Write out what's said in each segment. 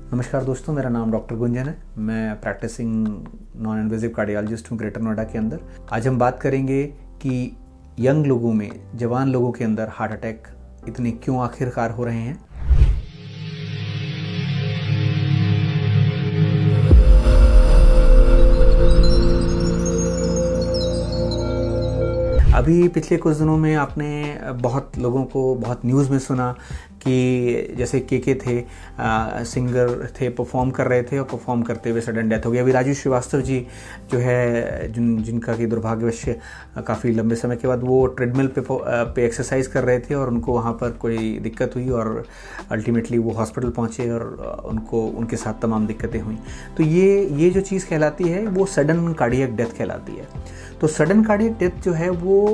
नमस्कार दोस्तों, मेरा नाम डॉक्टर गुंजन है। मैं प्रैक्टिसिंग नॉन इन्वेजिव कार्डियोलॉजिस्ट हूँ ग्रेटर नोएडा के अंदर। आज हम बात करेंगे कि यंग लोगों में, जवान लोगों के अंदर हार्ट अटैक इतने क्यों आखिरकार हो रहे हैं। अभी पिछले कुछ दिनों में आपने बहुत लोगों को बहुत न्यूज़ में सुना कि जैसे के थे, सिंगर थे, परफॉर्म कर रहे थे और परफॉर्म करते हुए सडन डेथ हो गई। अभी राजू श्रीवास्तव जी जो है, जिनका कि दुर्भाग्यवश काफ़ी लंबे समय के बाद वो ट्रेडमिल पे एक्सरसाइज कर रहे थे और उनको वहाँ पर कोई दिक्कत हुई और अल्टीमेटली वो हॉस्पिटल पहुँचे और उनके साथ तमाम दिक्कतें हुई। तो ये जो चीज़ कहलाती है वो सडन कार्डियक डेथ कहलाती है। तो सडन कार्डियक डेथ जो है वो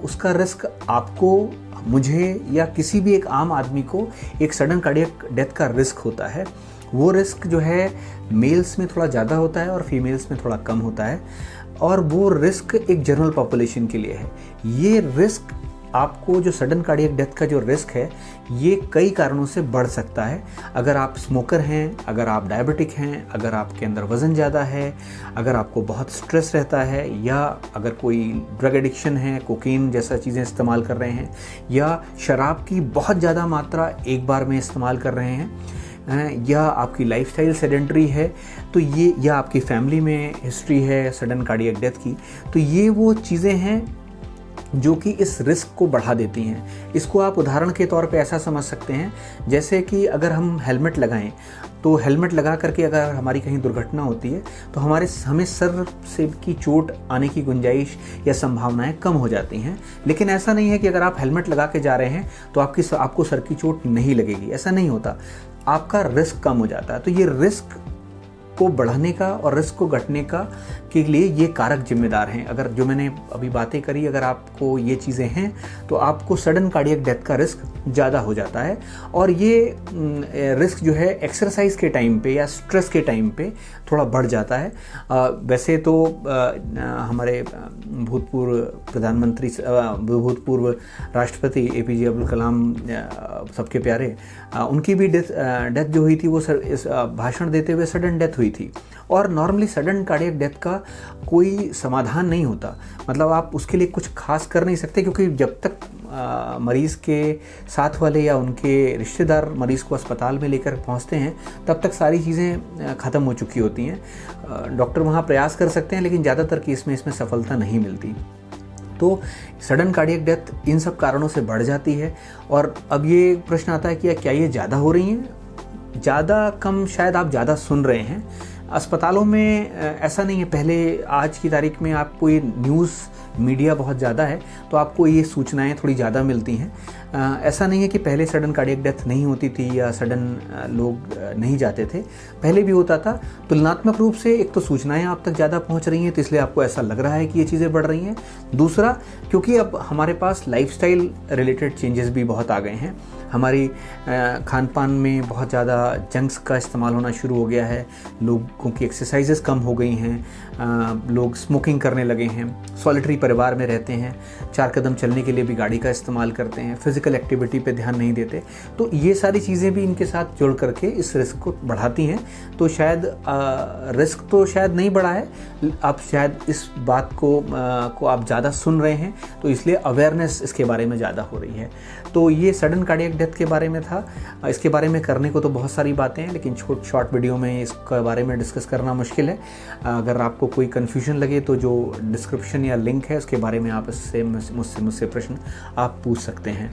उसका रिस्क आपको, मुझे या किसी भी एक आम आदमी को एक सडन कार्डियक डेथ का रिस्क होता है। वो रिस्क जो है मेल्स में थोड़ा ज़्यादा होता है और फीमेल्स में थोड़ा कम होता है, और वो रिस्क एक जनरल पॉपुलेशन के लिए है। ये रिस्क आपको, जो सडन कार्डियक डेथ का जो रिस्क है, ये कई कारणों से बढ़ सकता है। अगर आप स्मोकर हैं, अगर आप डायबिटिक हैं, अगर आपके अंदर वज़न ज़्यादा है, अगर आपको बहुत स्ट्रेस रहता है, या अगर कोई ड्रग एडिक्शन है, कोकीन जैसा चीज़ें इस्तेमाल कर रहे हैं, या शराब की बहुत ज़्यादा मात्रा एक बार में इस्तेमाल कर रहे हैं, या आपकी लाइफस्टाइल सेडेंटरी है, तो ये, या आपकी फैमिली में हिस्ट्री है सडन कार्डियक डेथ की, तो ये वो चीज़ें हैं जो कि इस रिस्क को बढ़ा देती हैं। इसको आप उदाहरण के तौर पे ऐसा समझ सकते हैं, जैसे कि अगर हम हेलमेट लगाएं, तो हेलमेट लगा करके अगर हमारी कहीं दुर्घटना होती है तो हमें सर से की चोट आने की गुंजाइश या संभावनाएं कम हो जाती हैं। लेकिन ऐसा नहीं है कि अगर आप हेलमेट लगा के जा रहे हैं तो आपको सर की चोट नहीं लगेगी, ऐसा नहीं होता। आपका रिस्क कम हो जाता है। तो ये रिस्क को बढ़ाने का और रिस्क को घटने का के लिए ये कारक जिम्मेदार हैं। अगर जो मैंने अभी बातें करी, अगर आपको ये चीज़ें हैं तो आपको सडन कार्डियक डेथ का रिस्क ज़्यादा हो जाता है। और ये रिस्क जो है एक्सरसाइज के टाइम पे या स्ट्रेस के टाइम पे थोड़ा बढ़ जाता है। वैसे तो हमारे भूतपूर्व प्रधानमंत्री, भूतपूर्व राष्ट्रपति APJ अब्दुल कलाम, सबके प्यारे, उनकी भी डेथ जो हुई थी वो इस भाषण देते हुए सडन डेथ हुई थी। और नॉर्मली सडन कार्डियक डेथ का कोई समाधान नहीं होता, मतलब आप उसके लिए कुछ खास कर नहीं सकते, क्योंकि जब तक मरीज़ के साथ वाले या उनके रिश्तेदार मरीज़ को अस्पताल में लेकर पहुंचते हैं तब तक सारी चीज़ें ख़त्म हो चुकी होती हैं। डॉक्टर वहां प्रयास कर सकते हैं, लेकिन ज़्यादातर केस में इसमें सफलता नहीं मिलती। तो सडन कार्डियक डेथ इन सब कारणों से बढ़ जाती है। और अब ये प्रश्न आता है कि क्या ये ज़्यादा हो रही हैं? ज़्यादा कम, शायद आप ज़्यादा सुन रहे हैं। अस्पतालों में ऐसा नहीं है। पहले, आज की तारीख में आपको ये न्यूज़ मीडिया बहुत ज़्यादा है तो आपको ये सूचनाएं थोड़ी ज़्यादा मिलती हैं। ऐसा नहीं है कि पहले सडन कार्डियक डेथ नहीं होती थी या सडन लोग नहीं जाते थे, पहले भी होता था। तुलनात्मक रूप से एक तो सूचनाएं आप तक ज़्यादा पहुंच रही हैं, तो इसलिए आपको ऐसा लग रहा है कि ये चीज़ें बढ़ रही हैं। दूसरा, क्योंकि अब हमारे पास लाइफस्टाइल रिलेटेड चेंजेस भी बहुत आ गए हैं। हमारी खान पान में बहुत ज़्यादा जंक्स का इस्तेमाल होना शुरू हो गया है, लोगों की एक्सरसाइजेस कम हो गई हैं, लोग स्मोकिंग करने लगे हैं, सॉलिटरी परिवार में रहते हैं, 4 कदम चलने के लिए भी गाड़ी का इस्तेमाल करते हैं, फिजिकल एक्टिविटी पे ध्यान नहीं देते। तो ये सारी चीज़ें भी इनके साथ जुड़ करके इस रिस्क को बढ़ाती हैं। तो शायद रिस्क तो शायद नहीं बढ़ा है, आप शायद इस बात को आप ज़्यादा सुन रहे हैं, तो इसलिए अवेयरनेस इसके बारे में ज़्यादा हो रही है। तो ये सडन कार्डियक डेथ के बारे में था। इसके बारे में करने को तो बहुत सारी बातें हैं, लेकिन शॉर्ट वीडियो में इसके बारे में डिस्कस करना मुश्किल है। अगर आपको कोई कन्फ्यूजन लगे तो जो डिस्क्रिप्शन या लिंक है उसके बारे में आप इससे मुझसे प्रश्न आप पूछ सकते हैं।